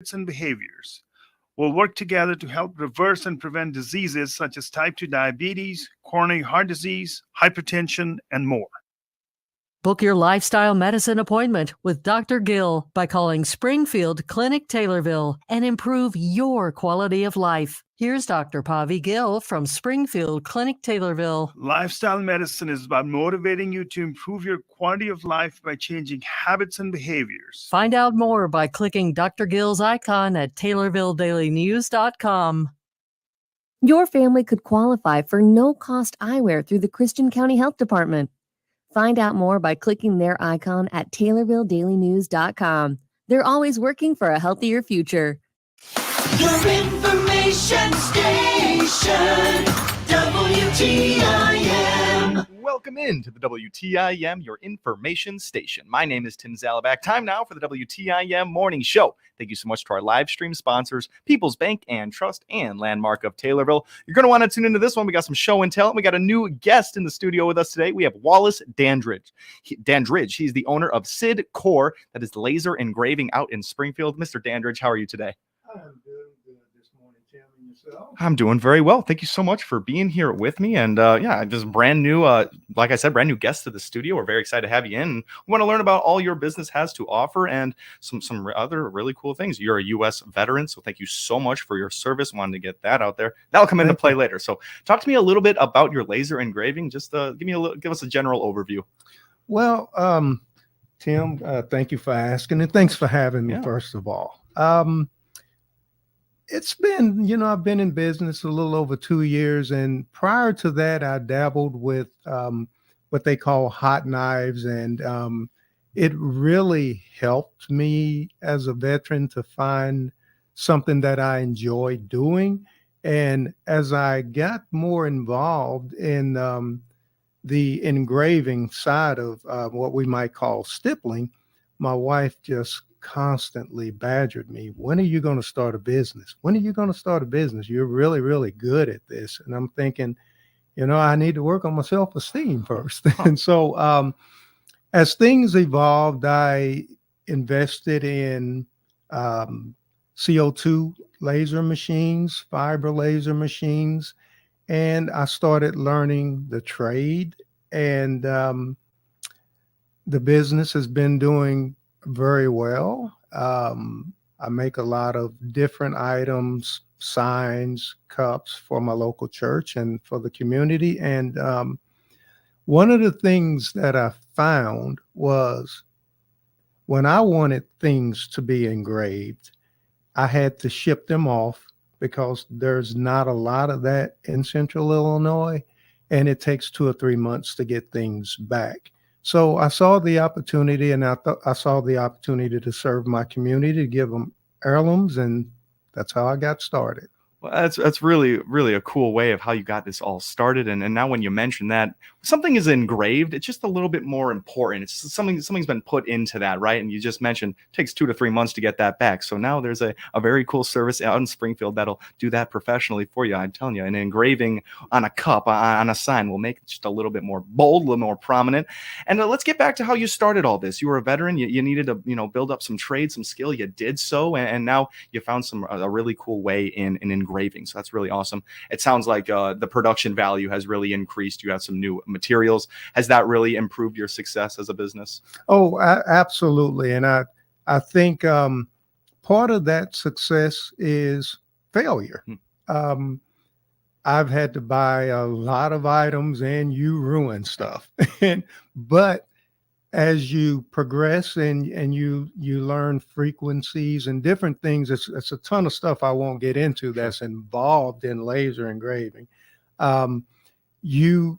and behaviors. We'll work together to help reverse and prevent diseases such as type 2 diabetes, coronary heart disease, hypertension, and more. Book your lifestyle medicine appointment with Dr. Gill by calling Springfield Clinic Taylorville and improve your quality of life. Here's Dr. Pavi Gill from Springfield Clinic Taylorville. Lifestyle medicine is about motivating you to improve your quality of life by changing habits and behaviors. Find out more by clicking Dr. Gill's icon at TaylorvilleDailyNews.com. Your family could qualify for no-cost eyewear through the Christian County Health Department. Find out more by clicking their icon at TaylorvilleDailyNews.com. They're always working for a healthier future. Your information station, WTIM. Welcome into the WTIM, your information station. My name is Tim Zalabak. Time now for the WTIM Morning Show. Thank you so much to our live stream sponsors, People's Bank and Trust and Landmark of Taylorville. You're going to want to tune into this one. We got some show and tell, and we got a new guest in the studio with us today. We have Wallace Dandridge. He's the owner of Sid Core, that is laser engraving out in Springfield. Mr. Dandridge, how are you today? I'm doing good this morning, Tim, and yourself? I'm doing very well. Thank you so much for being here with me. And just brand new, like I said, brand new guest to the studio. We're very excited to have you in. We want to learn about all your business has to offer and some other really cool things. You're a U.S. veteran, so thank you so much for your service. Wanted to get that out there. That'll come into play later. So talk to me a little bit about your laser engraving. Just give us a general overview. Well, Tim, thank you for asking, and thanks for having me, first of all. It's been, I've been in business a little over 2 years. And prior to that, I dabbled with what they call hot knives. And it really helped me as a veteran to find something that I enjoy doing. And as I got more involved in the engraving side of what we might call stippling, my wife just constantly badgered me. When are you going to start a business? When are you going to start a business? You're really, really good at this. And I'm thinking, I need to work on my self-esteem first. And so as things evolved, I invested in CO2 laser machines, fiber laser machines, and I started learning the trade. And the business has been doing very well. I make a lot of different items, signs, cups for my local church and for the community. And one of the things that I found was when I wanted things to be engraved, I had to ship them off because there's not a lot of that in Central Illinois, and it takes 2 or 3 months to get things back. So I saw the opportunity, and I saw the opportunity to serve my community, to give them heirlooms, and that's how I got started. Well, that's really, really a cool way of how you got this all started. And now when you mention that something is engraved, it's just a little bit more important. It's something's been put into that, right? And you just mentioned it takes 2 to 3 months to get that back. So now there's a very cool service out in Springfield that'll do that professionally for you. I'm telling you, an engraving on a cup, on a sign will make it just a little bit more bold, a little more prominent. And let's get back to how you started all this. You were a veteran. You needed to build up some trade, some skill. You did so, and now you found a really cool way in engraving. So that's really awesome. It sounds like the production value has really increased. You have some new materials. Has that really improved your success as a business? Oh, absolutely. And I think part of that success is failure. I've had to buy a lot of items and you ruin stuff. But as you progress and you learn frequencies and different things, it's a ton of stuff I won't get into that's involved in laser engraving. You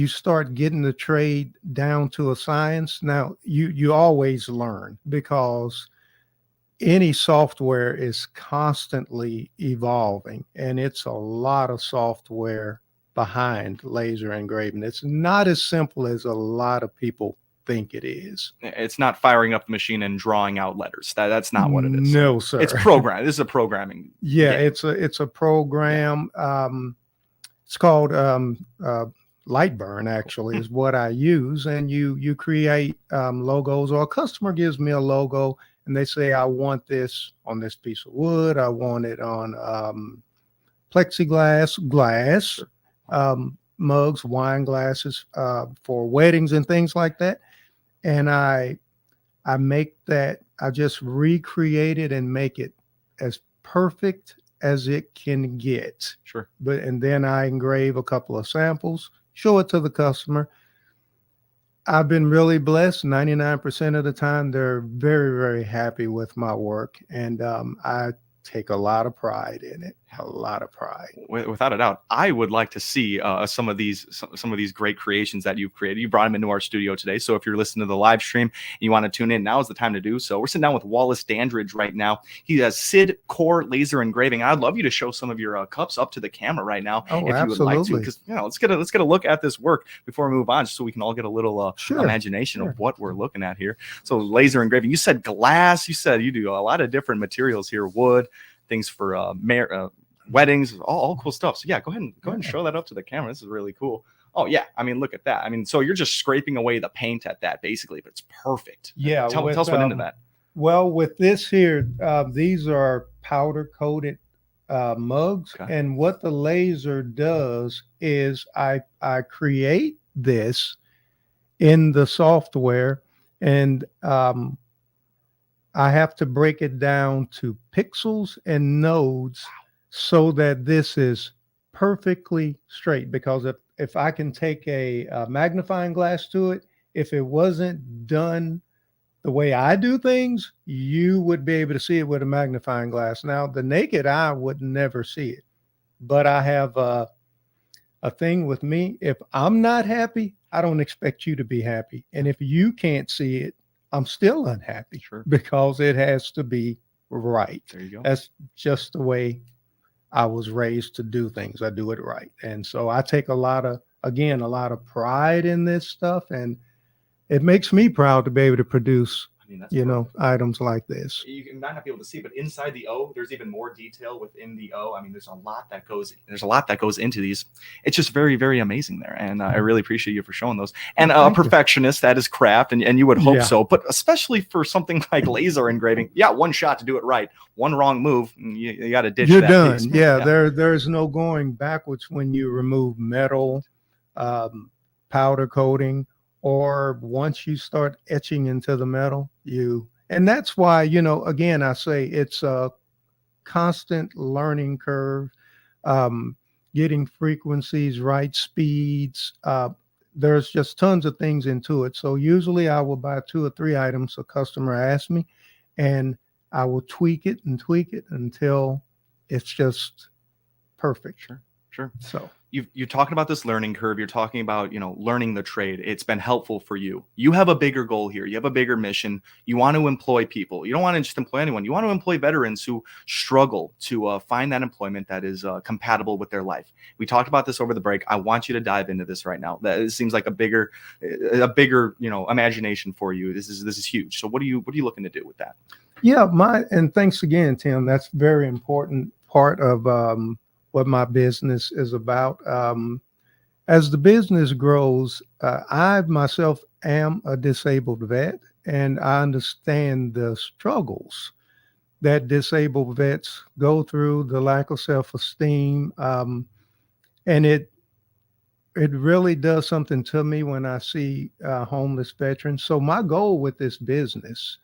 start getting the trade down to a science. Now you always learn because any software is constantly evolving, and it's a lot of software behind laser engraving. It's not as simple as a lot of people think it is. It's not firing up the machine and drawing out letters. That's not what it is. No, sir. It's program. This is a programming. Yeah, it's a program. It's called Lightburn, actually, is what I use. And you create logos, or a customer gives me a logo, and they say, I want this on this piece of wood. I want it on plexiglass, glass, mugs, wine glasses for weddings and things like that. And I make that, I just recreate it and make it as perfect as it can get. Sure. And then I engrave a couple of samples, show it to the customer. I've been really blessed. 99% of the time, they're very, very happy with my work. And I take a lot of pride in it. A lot of pride. Without a doubt, I would like to see some of these great creations that you've created. You brought them into our studio today, so if you're listening to the live stream and you want to tune in, now is the time to do so. We're sitting down with Wallace Dandridge right now. He has SID core laser engraving. I'd love you to show some of your cups up to the camera right now, Oh, if absolutely. you would like to, because let's get a look at this work before we move on, just so we can all get a little imagination of what we're looking at here. So laser engraving. You said glass. You said you do a lot of different materials here, wood, things for weddings, all cool stuff. So yeah, go ahead and show that up to the camera. This is really cool. Oh yeah, I mean, look at that. I mean, so you're just scraping away the paint at that basically, but it's perfect. Yeah. Tell us what into that. Well, with this here, these are powder coated mugs. Okay. And what the laser does is I create this in the software, and I have to break it down to pixels and nodes so that this is perfectly straight. Because if I can take a magnifying glass to it, if it wasn't done the way I do things, you would be able to see it with a magnifying glass. Now, the naked eye would never see it, but I have a thing with me. If I'm not happy, I don't expect you to be happy. And if you can't see it, I'm still unhappy. Sure. Because it has to be right. There you go. That's just the way I was raised to do things. I do it right. And so I take a lot of pride in this stuff, and it makes me proud to be able to produce, that's items like this. You might not be able to see, but inside the O, there's even more detail within the O. I mean, there's a lot that goes into these. It's just very, very amazing there. And I really appreciate you for showing those. And a perfectionist, that is craft, and you would hope so. But especially for something like laser engraving, one shot to do it right. One wrong move, you got to ditch You're that done. piece. There's no going backwards when you remove metal, powder coating, or once you start etching into the metal, and that's why, again, I say it's a constant learning curve, getting frequencies right, speeds. There's just tons of things into it. So usually I will buy 2 or 3 items a customer asks me, and I will tweak it until it's just perfect. Sure. So you're talking about this learning curve. You're talking about, learning the trade. It's been helpful for you. You have a bigger goal here. You have a bigger mission. You want to employ people. You don't want to just employ anyone. You want to employ veterans who struggle to find that employment that is compatible with their life. We talked about this over the break. I want you to dive into this right now. That it seems like a bigger, imagination for you. This is huge. So what are you looking to do with that? Yeah, and thanks again, Tim. That's a very important part of what my business is about. As the business grows, I myself am a disabled vet, and I understand the struggles that disabled vets go through, the lack of self-esteem, and it really does something to me when I see homeless veterans. So my goal with this business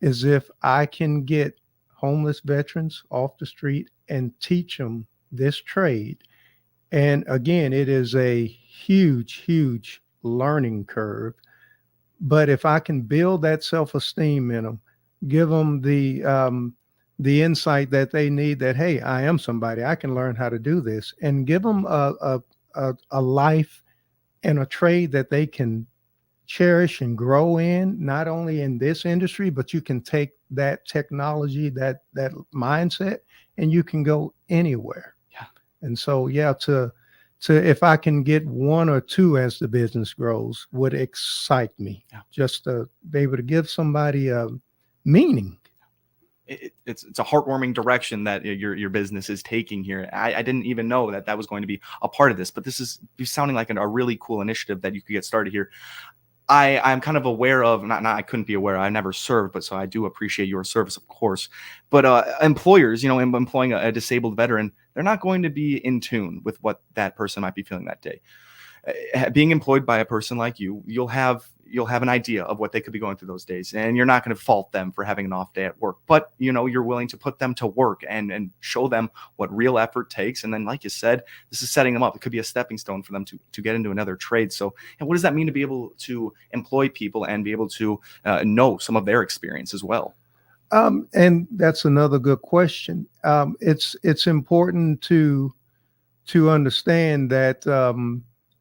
is if I can get homeless veterans off the street and teach them this trade. And again, it is a huge, huge learning curve. But if I can build that self-esteem in them, give them the insight that they need, that, hey, I am somebody, I can learn how to do this, and give them a life and a trade that they can cherish and grow in, not only in this industry, but you can take that technology, that mindset, and you can go anywhere. And so, to if I can get 1 or 2 as the business grows, would excite me. Just to be able to give somebody a meaning. It's a heartwarming direction that your business is taking here. I didn't even know that was going to be a part of this, but this is sounding like a really cool initiative that you could get started here. I'm kind of aware of, not I couldn't be aware, I never served, but so I do appreciate your service, of course. But employers, employing a disabled veteran, they're not going to be in tune with what that person might be feeling that day. Being employed by a person like you, you'll have an idea of what they could be going through those days, and you're not going to fault them for having an off day at work, but you're willing to put them to work and show them what real effort takes. And then, like you said, this is setting them up. It could be a stepping stone for them to get into another trade. So, and what does that mean to be able to employ people and be able to know some of their experience as well? And that's another good question. It's important to understand that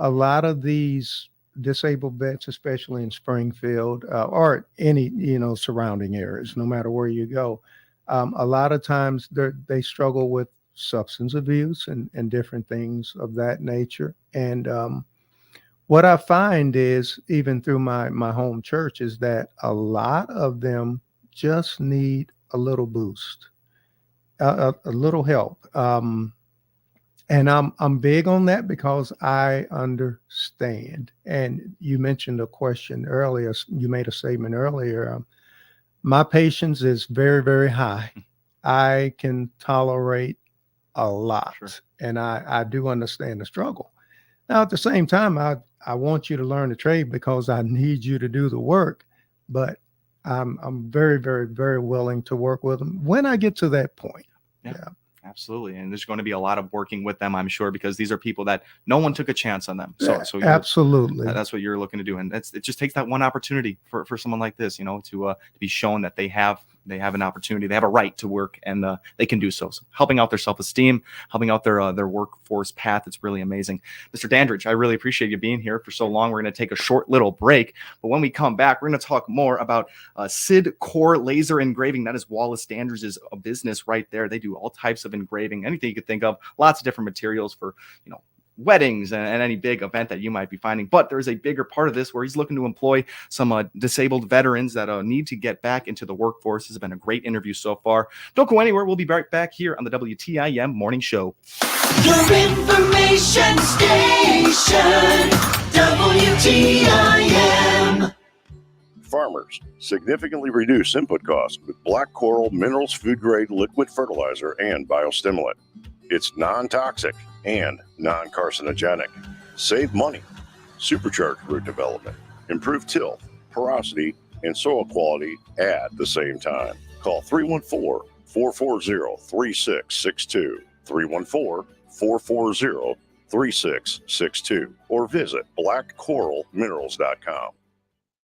a lot of these disabled vets, especially in Springfield or any surrounding areas, no matter where you go, a lot of times they struggle with substance abuse and different things of that nature. And what I find is, even through my home church, is that a lot of them just need a little boost, a little help. And I'm big on that because I understand. And you mentioned a question earlier. You made a statement earlier. My patience is very, very high. I can tolerate a lot, Sure. and I do understand the struggle. Now, at the same time, I want you to learn the trade because I need you to do the work. But I'm very, very, very willing to work with them when I get to that point. Yeah. Absolutely. And there's going to be a lot of working with them, I'm sure, because these are people that no one took a chance on them. So Absolutely. That's what you're looking to do. And it just takes that one opportunity for someone like this, to be shown that they have an opportunity, they have a right to work, and they can do so. So helping out their self-esteem, helping out their workforce path. It's really amazing. Mr. Dandridge, I really appreciate you being here for so long. We're going to take a short little break, but when we come back, we're going to talk more about Sid Core Laser Engraving. That is Wallace Dandridge's business right there. They do all types of engraving, anything you could think of, lots of different materials for, weddings and any big event that you might be finding. But there's a bigger part of this where he's looking to employ some disabled veterans that need to get back into the workforce. This has been a great interview so far. Don't go anywhere. We'll be right back here on the WTIM Morning Show. Your information station, WTIM. Farmers significantly reduce input costs with Black Coral Minerals Food Grade Liquid Fertilizer and Biostimulant. It's non-toxic and non-carcinogenic. Save money. Supercharge root development. Improve till, porosity, and soil quality at the same time. Call 314-440-3662. 314-440-3662. Or visit blackcoralminerals.com.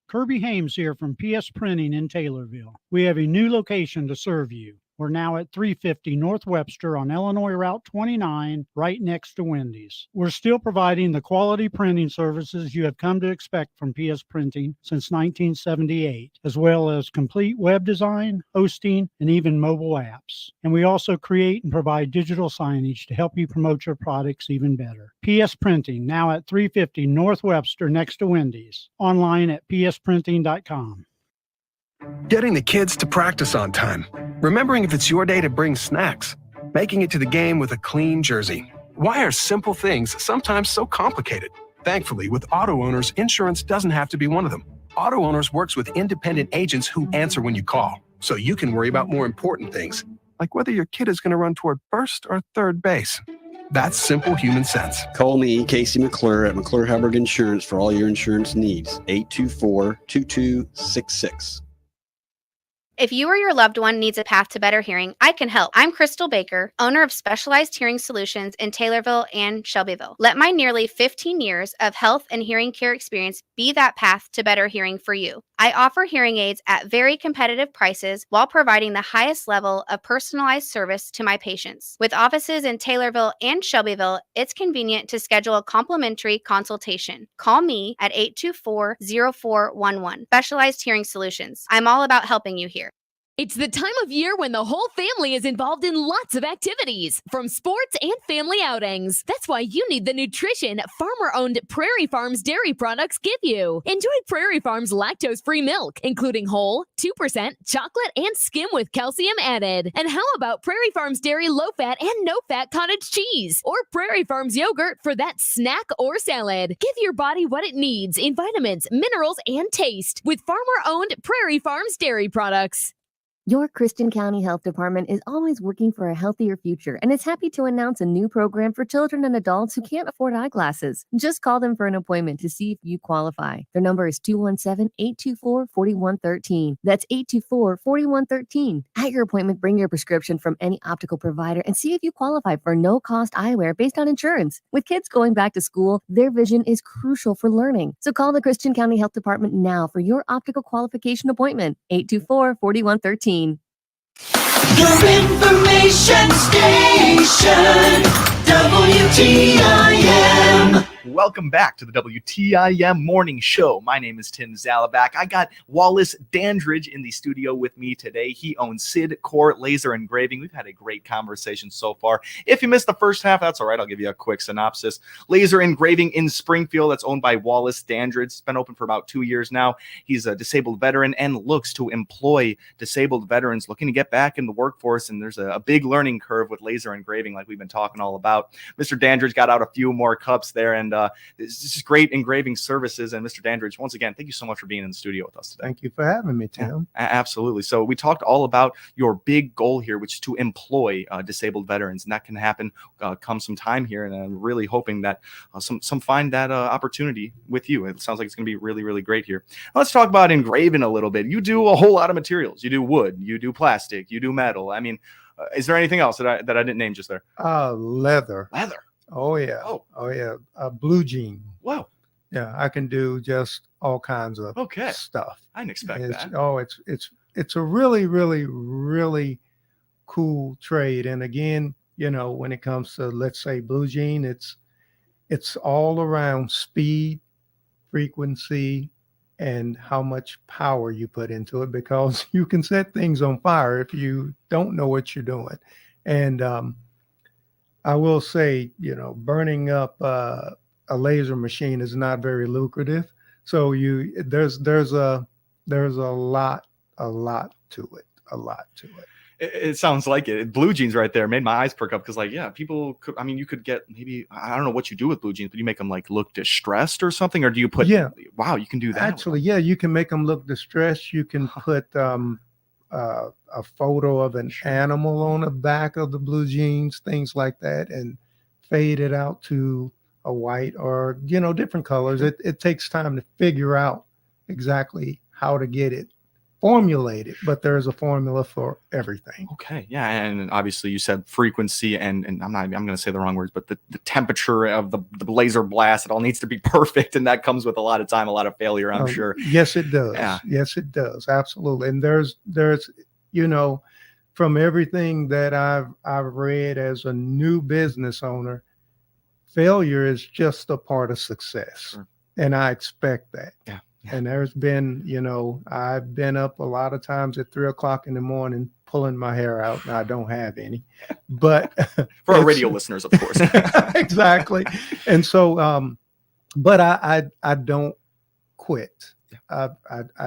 Kirby Hames here from PS Printing in Taylorville. We have a new location to serve you. We're now at 350 North Webster on Illinois Route 29, right next to Wendy's. We're still providing the quality printing services you have come to expect from PS Printing since 1978, as well as complete web design, hosting, and even mobile apps. And we also create and provide digital signage to help you promote your products even better. PS Printing, now at 350 North Webster next to Wendy's. Online at psprinting.com. Getting the kids to practice on time. Remembering if it's your day to bring snacks. Making it to the game with a clean jersey. Why are simple things sometimes so complicated? Thankfully, with Auto Owners, insurance doesn't have to be one of them. Auto Owners works with independent agents who answer when you call, so you can worry about more important things, like whether your kid is going to run toward first or third base. That's simple human sense. Call me, Casey McClure, at McClure-Hubbard Insurance for all your insurance needs. 824-2266. If you or your loved one needs a path to better hearing, I can help. I'm Crystal Baker, owner of Specialized Hearing Solutions in Taylorville and Shelbyville. Let my nearly 15 years of health and hearing care experience be that path to better hearing for you. I offer hearing aids at very competitive prices while providing the highest level of personalized service to my patients. With offices in Taylorville and Shelbyville, it's convenient to schedule a complimentary consultation. Call me at 824-0411. Specialized Hearing Solutions. I'm all about helping you here. It's the time of year when the whole family is involved in lots of activities, from sports and family outings. That's why you need the nutrition farmer-owned Prairie Farms dairy products give you. Enjoy Prairie Farms lactose-free milk, including whole, 2%, chocolate, and skim with calcium added. And how about Prairie Farms dairy low-fat and no-fat cottage cheese? Or Prairie Farms yogurt for that snack or salad. Give your body what it needs in vitamins, minerals, and taste with farmer-owned Prairie Farms dairy products. Your Christian County Health Department is always working for a healthier future and is happy to announce a new program for children and adults who can't afford eyeglasses. Just call them for an appointment to see if you qualify. Their number is 217-824-4113. That's 824-4113. At your appointment, bring your prescription from any optical provider and see if you qualify for no-cost eyewear based on insurance. With kids going back to school, their vision is crucial for learning. So call the Christian County Health Department now for your optical qualification appointment. 824-4113. Your information station, WTIM. Welcome back to the WTIM Morning Show. My name is Tim Zalabak. I got Wallace Dandridge in the studio with me today. He owns Sid Core Laser Engraving. We've had a great conversation so far. If you missed the first half, that's all right. I'll give you a quick synopsis. Laser Engraving in Springfield, that's owned by Wallace Dandridge. It's been open for about 2 years now. He's a disabled veteran and looks to employ disabled veterans looking to get back in the workforce. And there's a big learning curve with laser engraving like we've been talking all about. Mr. Dandridge got out a few more cups there, and it's just great engraving services. And Mr. Dandridge, once again, thank you so much for being in the studio with us today. Thank you for having me, Tim. Yeah, absolutely. So we talked all about your big goal here, which is to employ disabled veterans, and that can happen come some time here. And I'm really hoping that some find that opportunity with you. It sounds like it's going to be really, really great here. Now, let's talk about engraving a little bit. You do a whole lot of materials. You do wood, you do plastic, you do metal. I mean, is there anything else that I didn't name just there? Leather. Leather. Oh yeah. Oh yeah. Blue jean. Wow. Yeah, I can do just all kinds of stuff. I didn't expect that. Oh, it's a really, really, really cool trade. And again, you know, when it comes to, let's say, blue jean, it's all around speed, frequency, and how much power you put into it, because you can set things on fire if you don't know what you're doing. And I will say, you know, burning up a laser machine is not very lucrative. So there's a lot to it. It sounds like it. Blue jeans right there made my eyes perk up, because, like, yeah, people could. I mean, you could get maybe, I don't know what you do with blue jeans, but you make them like look distressed or something, or do you put? Yeah. Wow, you can do that. Actually, yeah, you can make them look distressed. You can put a photo of an animal on the back of the blue jeans, things like that, and fade it out to a white or, you know, different colors. It takes time to figure out exactly how to get it formulated, but there's a formula for everything. Okay. Yeah. And obviously you said frequency and I'm going to say the wrong words, but the temperature of the laser blast, it all needs to be perfect. And that comes with a lot of time, a lot of failure, I'm sure. Yes, it does. Yeah. Yes, it does. Absolutely. And there's, you know, from everything that I've read as a new business owner, failure is just a part of success. Sure. And I expect that. Yeah. And there's been, you know, I've been up a lot of times at 3:00 in the morning pulling my hair out, and I don't have any. But for our radio listeners, of course. Exactly. And so, but I don't quit. I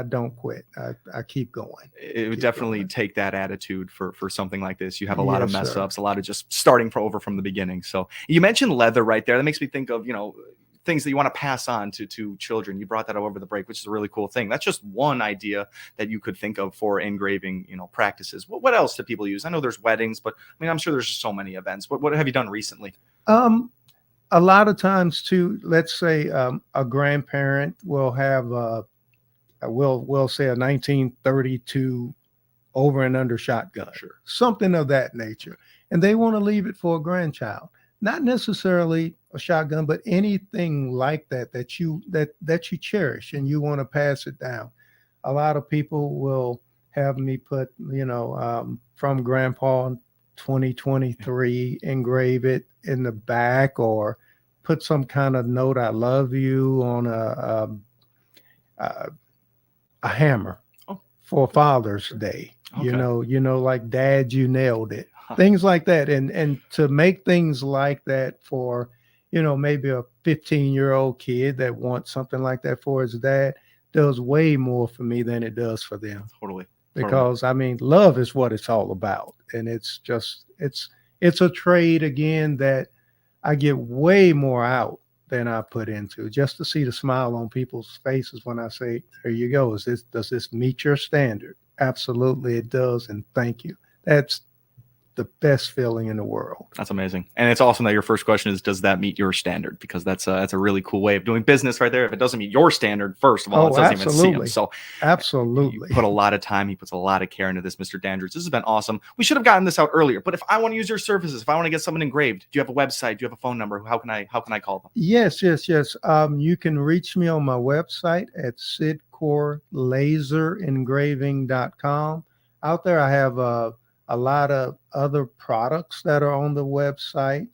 don't quit. I keep going. It would definitely take that attitude for something like this. You have a lot of mess ups, a lot of just starting over from the beginning. So you mentioned leather right there. That makes me think of, you know, things that you want to pass on to children. You brought that up over the break, which is a really cool thing. That's just one idea that you could think of for engraving, you know, practices. What else do people use? I know there's weddings, but I mean, I'm sure there's just so many events. What have you done recently? A lot of times too, let's say a grandparent will have we'll say a 1932 over and under shotgun, sure, something of that nature, and they want to leave it for a grandchild. Not necessarily a shotgun, but anything like that you cherish and you want to pass it down. A lot of people will have me put, you know, from Grandpa 2023, engrave it in the back, or put some kind of note, "I love you," on a hammer for Father's Day. Like Dad, you nailed it. Things like that. And to make things like that for, maybe a 15-year-old kid that wants something like that for his dad does way more for me than it does for them. Totally. Because love is what it's all about. And it's a trade again that I get way more out than I put into, just to see the smile on people's faces when I say, there you go. Does this meet your standard? Absolutely it does. And thank you. That's the best feeling in the world. That's amazing. And it's awesome that your first question is, does that meet your standard? Because that's a really cool way of doing business right there. If it doesn't meet your standard, first of all, it doesn't even see them. So absolutely. You put a lot of time, he puts a lot of care into this, Mr. Dandridge. This has been awesome. We should have gotten this out earlier, but if I want to use your services, if I want to get something engraved, do you have a website? Do you have a phone number? How can I call them? Yes. You can reach me on my website at sidcorlaserengraving.com. Out there, I have a lot of other products that are on the website.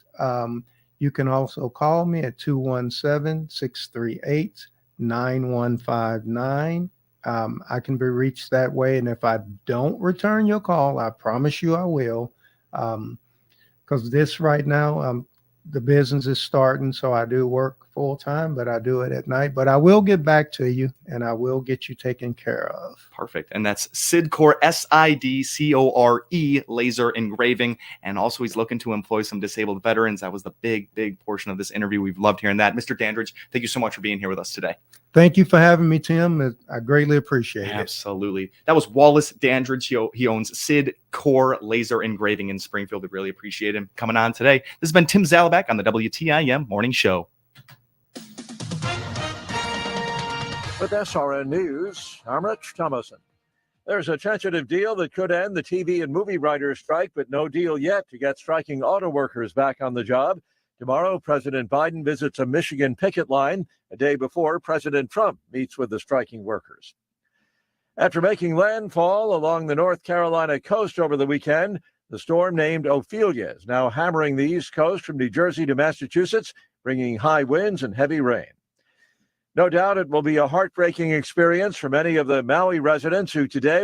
You can also call me at 217-638-9159. I can be reached that way. And if I don't return your call, I promise you I will. Because this right now, the business is starting, so I do work full time, but I do it at night. But I will get back to you, and I will get you taken care of. Perfect. And that's Sidcore, SIDCORE, laser engraving. And also he's looking to employ some disabled veterans. That was the big portion of this interview. We've loved hearing that. Mr. Dandridge, thank you so much for being here with us today. Thank you for having me, Tim. I greatly appreciate it. Absolutely. That was Wallace Dandridge. He owns Sidcore Laser Engraving in Springfield. We really appreciate him coming on today. This has been Tim Zalabak on the WTIM Morning Show. With SRN News, I'm Rich Thomason. There's a tentative deal that could end the TV and movie writers' strike, but no deal yet to get striking auto workers back on the job. Tomorrow, President Biden visits a Michigan picket line a day before President Trump meets with the striking workers. After making landfall along the North Carolina coast over the weekend, the storm named Ophelia is now hammering the East Coast from New Jersey to Massachusetts, bringing high winds and heavy rain. No doubt it will be a heartbreaking experience for many of the Maui residents who today